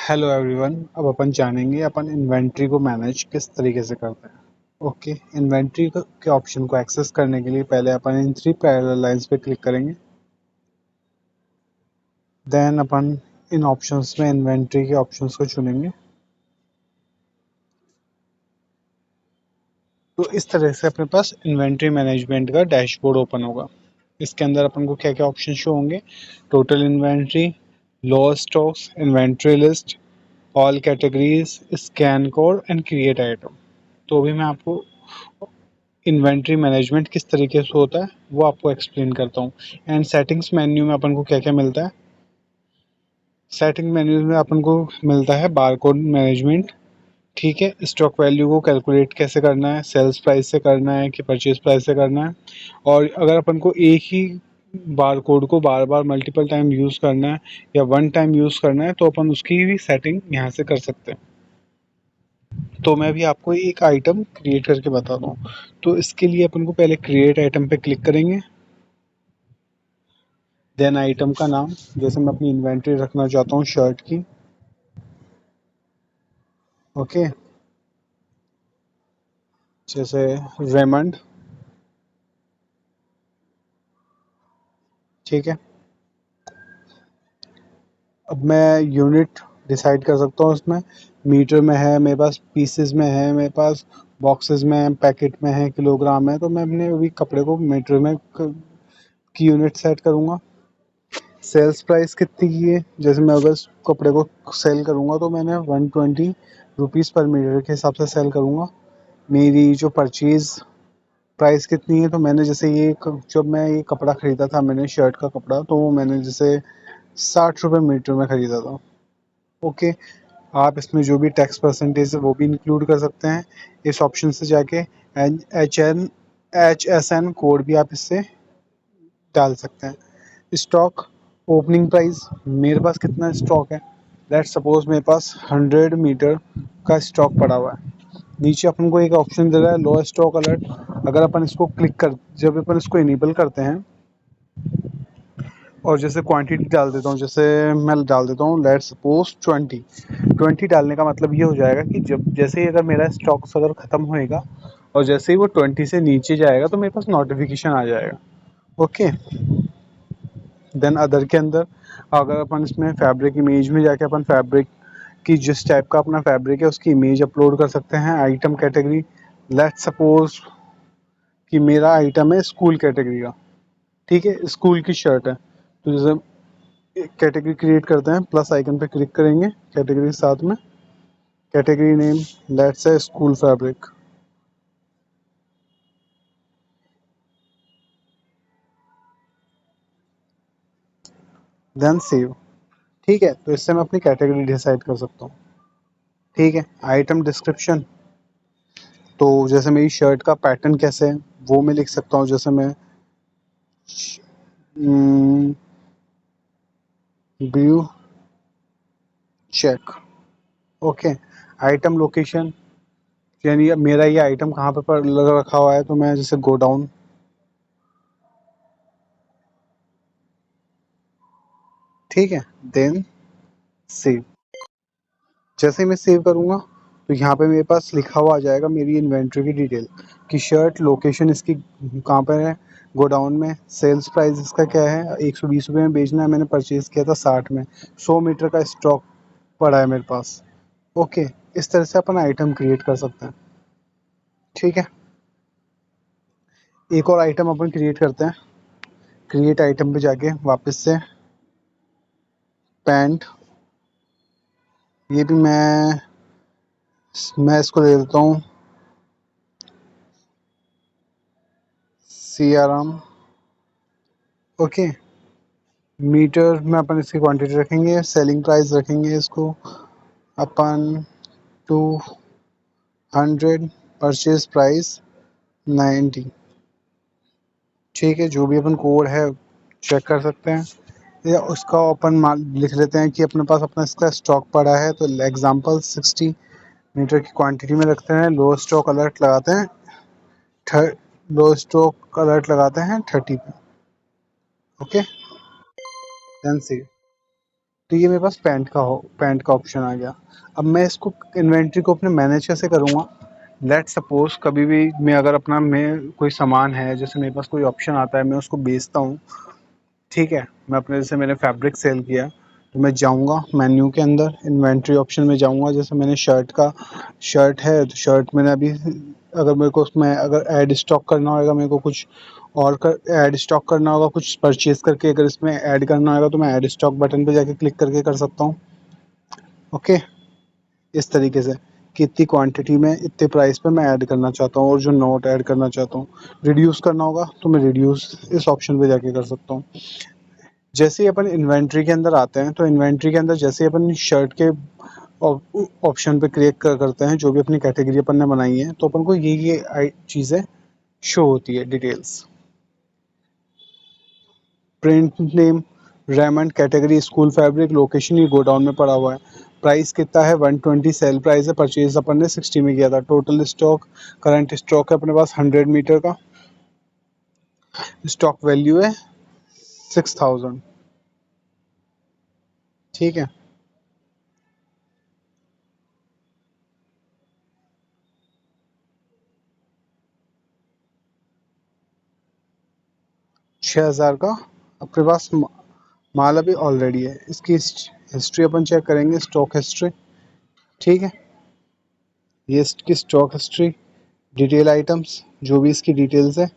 Hello everyone. अब अपन जानेंगे अपन inventory को मैनेज किस तरीके से करते हैं। ओके, इन्वेंट्री के ऑप्शन को एक्सेस करने के लिए पहले अपन इन थ्री पैरेलल लाइंस पे क्लिक करेंगे। देन अपन इन ऑप्शंस में इन्वेंट्री के ऑप्शंस को चुनेंगे। तो इस तरह से अपने पास इन्वेंट्री मैनेजमेंट का डैशबोर्ड ओपन होगा। इसके अंदर अपन को क्या क्या ऑप्शन शो होंगे: total inventory, lower stocks, inventory list, all categories, scan code and create item. तो अभी मैं आपको इन्वेंट्री मैनेजमेंट किस तरीके से होता है वो आपको एक्सप्लेन करता हूँ। एंड सेटिंग्स मेन्यू में अपन को क्या क्या मिलता है। सेटिंग मेन्यू में अपन को मिलता है बारकोड मैनेजमेंट। ठीक है, स्टॉक वैल्यू को कैलकुलेट कैसे करना है, सेल्स प्राइस से करना है कि परचेज प्राइस से करना है। और अगर अपन को एक ही बार कोड को बार बार मल्टीपल टाइम यूज़ करना है या वन टाइम यूज़ करना है तो अपन उसकी भी सेटिंग यहाँ से कर सकते हैं। तो मैं भी आपको एक आइटम क्रिएट करके बताता हूँ। तो इसके लिए अपन को पहले क्रिएट आइटम पे क्लिक करेंगे। देन आइटम का नाम, जैसे मैं अपनी इन्वेंट्री रखना चाहता हूँ शर्ट की। ओके, जैसे रेमंड। ठीक है, अब मैं यूनिट डिसाइड कर सकता हूँ उसमें। मीटर में है मेरे पास, पीसेस में है मेरे पास, बॉक्सेस में है, पैकेट में है, किलोग्राम है। तो मैं अपने अभी कपड़े को मीटर में की यूनिट सेट करूँगा। सेल्स प्राइस कितनी की है, जैसे मैं अगर इस कपड़े को सेल करूँगा तो मैंने 120 रुपीज़ पर मीटर के हिसाब से सेल करूँगा। मेरी जो परचेज़ प्राइस कितनी है, तो मैंने जैसे जब मैं ये कपड़ा ख़रीदा था, मैंने शर्ट का कपड़ा, तो वो मैंने जैसे 60 रुपये मीटर में ख़रीदा था। ओके, आप इसमें जो भी टैक्स परसेंटेज है वो भी इंक्लूड कर सकते हैं इस ऑप्शन से जाके। HSN कोड भी आप इससे डाल सकते हैं। स्टॉक ओपनिंग प्राइस, मेरे पास कितना स्टॉक है, लेट्स सपोज मेरे पास 100 मीटर का स्टॉक पड़ा हुआ है। नीचे अपन को एक ऑप्शन दे रहा है लो स्टॉक अलर्ट। अगर अपन इसको जब अपन इसको इनेबल करते हैं और जैसे क्वांटिटी डाल देता हूँ, जैसे मैं डाल देता हूँ लेट्स सपोज 20 डालने का मतलब ये हो जाएगा कि जब जैसे ही अगर मेरा स्टॉक्स अगर ख़त्म होएगा और जैसे ही वो 20 से नीचे जाएगा तो मेरे पास नोटिफिकेशन आ जाएगा। ओके, देन अदर के अंदर अगर अपन इसमें फैब्रिक इमेज में जाके अपन फैब्रिक की जिस टाइप का अपना फैब्रिक है उसकी इमेज अपलोड कर सकते हैं। आइटम कैटेगरी, लेट्स सपोज कि मेरा आइटम है स्कूल कैटेगरी का। ठीक है, स्कूल की शर्ट है। तो जैसे कैटेगरी क्रिएट करते हैं, प्लस आइकन पे क्लिक करेंगे कैटेगरी के साथ में, category name let's say school fabric. Then save. ठीक है, तो इससे मैं अपनी कैटेगरी डिसाइड कर सकता हूँ। ठीक है, आइटम डिस्क्रिप्शन, तो जैसे मेरी शर्ट का पैटर्न कैसे है वो मैं लिख सकता हूँ। जैसे मैं blue check. Okay, item location, यानी अब मेरा ये आइटम कहाँ पे पर लगा रखा हुआ है, तो मैं जैसे गोडाउन। ठीक है, देन सेव। जैसे ही मैं सेव करूँगा तो यहाँ पे मेरे पास लिखा हुआ आ जाएगा मेरी इन्वेंट्री की डिटेल कि शर्ट लोकेशन इसकी कहाँ पर है, गोडाउन में, सेल्स प्राइस इसका क्या है, 120 रुपये में बेचना है, मैंने परचेज़ किया था 60 में, 100 मीटर का स्टॉक पड़ा है मेरे पास। ओके, इस तरह से अपन आइटम क्रिएट कर सकते हैं। ठीक है, एक और आइटम अपन क्रिएट करते हैं। क्रिएट आइटम पे जाके वापस से पैंट, ये भी मैं इसको दे देता हूँ सियाराम। ओके, मीटर में अपन इसकी क्वांटिटी रखेंगे, सेलिंग प्राइस रखेंगे इसको अपन 200, परचेज प्राइस 90। ठीक है, जो भी अपन कोड है चेक कर सकते हैं या उसका अपन लिख लेते हैं कि अपने पास अपना इसका स्टॉक पड़ा है। तो एग्जांपल 60 मीटर की क्वांटिटी में रखते हैं, लो स्टॉक अलर्ट लगाते हैं, लो स्टॉक अलर्ट लगाते हैं 30 पे। ओके, देन सी। तो ये मेरे पास पैंट का ऑप्शन आ गया। अब मैं इसको इन्वेंट्री को अपने मैनेज कैसे करूँगा। लेट सपोज कभी भी मैं अगर अपना मैं कोई सामान है, जैसे मेरे पास कोई ऑप्शन आता है, मैं उसको बेचता हूँ, ठीक है। मैं अपने जैसे मैंने फैब्रिक सेल किया, तो मैं जाऊँगा मेन्यू के अंदर इन्वेंट्री ऑप्शन में जाऊँगा। जैसे मैंने शर्ट है, तो शर्ट मैंने अभी, अगर मेरे को उसमें अगर ऐड स्टॉक करना होगा, मेरे को कुछ और ऐड स्टॉक करना होगा, कुछ परचेज करके अगर इसमें ऐड करना होगा, तो मैं ऐड स्टॉक बटन पे जाके क्लिक करके कर सकता हूँ। ओके, इस तरीके से कि इतनी क्वांटिटी में इतने प्राइस पे मैं ऐड करना चाहता हूँ, और जो नोट ऐड करना चाहता हूँ, रिड्यूस करना होगा तो मैं रिड्यूस इस ऑप्शन पे जाके कर सकता हूँ। जैसे ही अपन इन्वेंट्री के अंदर आते हैं, तो इन्वेंट्री के अंदर जैसे ही अपन शर्ट के ऑप्शन पे क्लिक करते हैं, जो भी अपनी कैटेगरी अपन ने बनाई है, तो अपन को ये चीज़ें शो होती है, details. Print name, Raymond, category school fabric, location ये गोडाउन में पड़ा हुआ है। प्राइस कितना है 120, सेल प्राइस है, परचेज अपन ने 60 में किया था। टोटल स्टॉक, करंट स्टॉक है अपने पास 100 मीटर का, स्टॉक वैल्यू है 6000। ठीक है, 6000 का अपने पास माल अभी ऑलरेडी है। इसकी हिस्ट्री अपन चेक करेंगे, स्टॉक हिस्ट्री। ठीक है, ये इसकी स्टॉक हिस्ट्री, डिटेल आइटम्स, जो भी इसकी डिटेल्स है,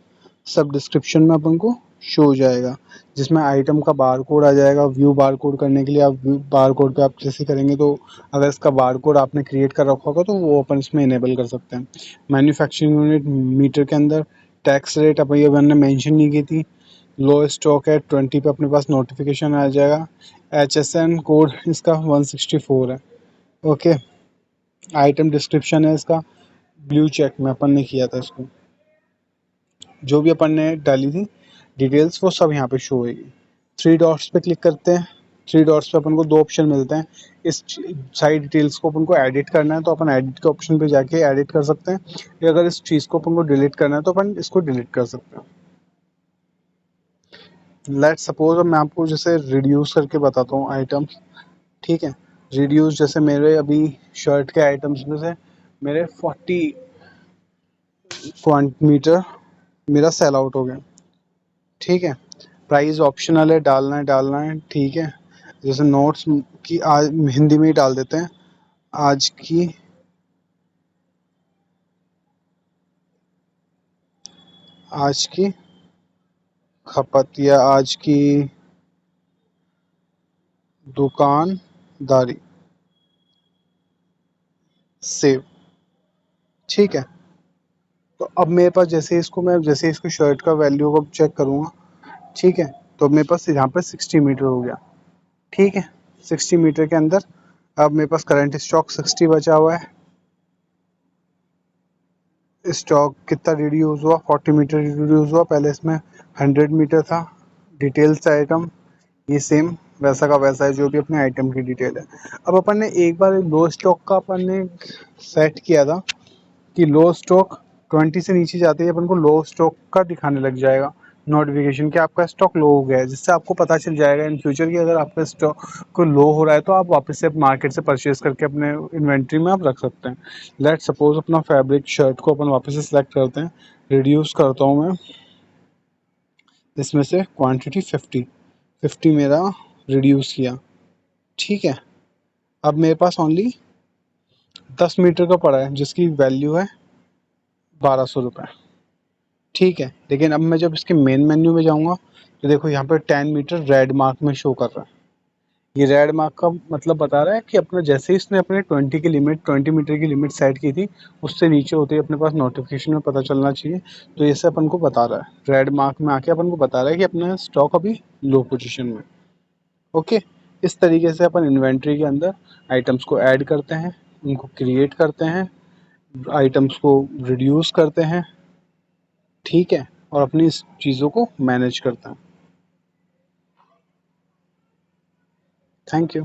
सब डिस्क्रिप्शन में अपन को शो हो जाएगा, जिसमें आइटम का बार कोड आ जाएगा। व्यू बार कोड करने के लिए आप बार कोड पे आप जैसे करेंगे, तो अगर इसका बार कोड आपने क्रिएट कर रखा होगा, तो वो अपन इसमें इनेबल कर सकते हैं। मैन्युफैक्चरिंग यूनिट मीटर के अंदर, टैक्स रेट अपन ये मैंने मेंशन नहीं की थी। लो स्टॉक है 20 पे, अपने पास नोटिफिकेशन आ जाएगा। HSN कोड इसका 164 है। ओके, आइटम डिस्क्रिप्शन है इसका, ब्लू चेक में अपन ने किया था इसको, जो भी अपन ने डाली थी डिटेल्स, वो सब यहाँ पे शो होगी। थ्री डॉट्स पे क्लिक करते हैं, थ्री डॉट्स पे अपन को दो ऑप्शन मिलते हैं। इस सारी डिटेल्स को अपन को एडिट करना है, तो अपन एडिट के ऑप्शन पे जाके एडिट कर सकते हैं, या अगर इस चीज़ को अपन को डिलीट करना है, तो अपन इसको डिलीट कर सकते हैं। लेट सपोज अब मैं आपको जैसे रिड्यूस करके बताता हूँ आइटम्स। ठीक है, रिड्यूस जैसे मेरे अभी शर्ट के आइटम्स में से मेरे 40 मीटर मेरा सेल आउट हो गया। ठीक है, प्राइस ऑप्शनल है, डालना है, ठीक है। जैसे नोट्स की आज हिंदी में ही डाल देते हैं, आज की आज की खपत, या आज की दुकानदारी, सेव। ठीक है, तो अब मेरे पास जैसे इसको मैं जैसे इसको शर्ट का वैल्यू को चेक करूँगा, ठीक है, तो मेरे पास यहाँ पर 60 मीटर हो गया। ठीक है, 60 मीटर के अंदर अब मेरे पास करंट स्टॉक 60 बचा हुआ है। स्टॉक कितना रिड्यूस हुआ, 40 मीटर रिड्यूस हुआ, पहले इसमें 100 मीटर था। डिटेल्स आइटम ये सेम वैसा का वैसा है, जो भी अपने आइटम की डिटेल है। अब अपन ने एक बार लो स्टॉक का अपन ने सेट किया था कि लो स्टॉक 20 से नीचे जाते ही अपन को लो स्टॉक का दिखाने लग जाएगा नोटिफिकेशन कि आपका स्टॉक लो हो गया है, जिससे आपको पता चल जाएगा इन फ्यूचर कि अगर आपका स्टॉक को लो हो रहा है, तो आप वापस से मार्केट से परचेज करके अपने इन्वेंट्री में आप रख सकते हैं। लेट सपोज अपना फैब्रिक शर्ट को अपन वापस से सिलेक्ट करते हैं, रिड्यूस करता हूँ मैं इसमें से क्वांटिटी 50 मेरा रिड्यूस किया। ठीक है, अब मेरे पास ओनली 10 मीटर का पड़ा है, जिसकी वैल्यू है 1200 रुपये। ठीक है, लेकिन अब मैं जब इसके मेन मेन्यू में जाऊंगा, तो देखो यहाँ पर 10 मीटर रेड मार्क में शो कर रहा है। ये रेड मार्क का मतलब बता रहा है कि अपना जैसे ही इसने अपने 20 मीटर की लिमिट सेट की थी, उससे नीचे होते ही अपने पास नोटिफिकेशन में पता चलना चाहिए। तो इससे अपन को बता रहा है, रेड मार्क में आके अपन को बता रहा है कि अपना स्टॉक अभी लो पोजीशन में। ओके, इस तरीके से अपन इन्वेंट्री के अंदर आइटम्स को ऐड करते हैं, उनको क्रिएट करते हैं, आइटम्स को रिड्यूस करते हैं। ठीक है, और अपनी इस चीज़ों को मैनेज करते हैं। Thank you.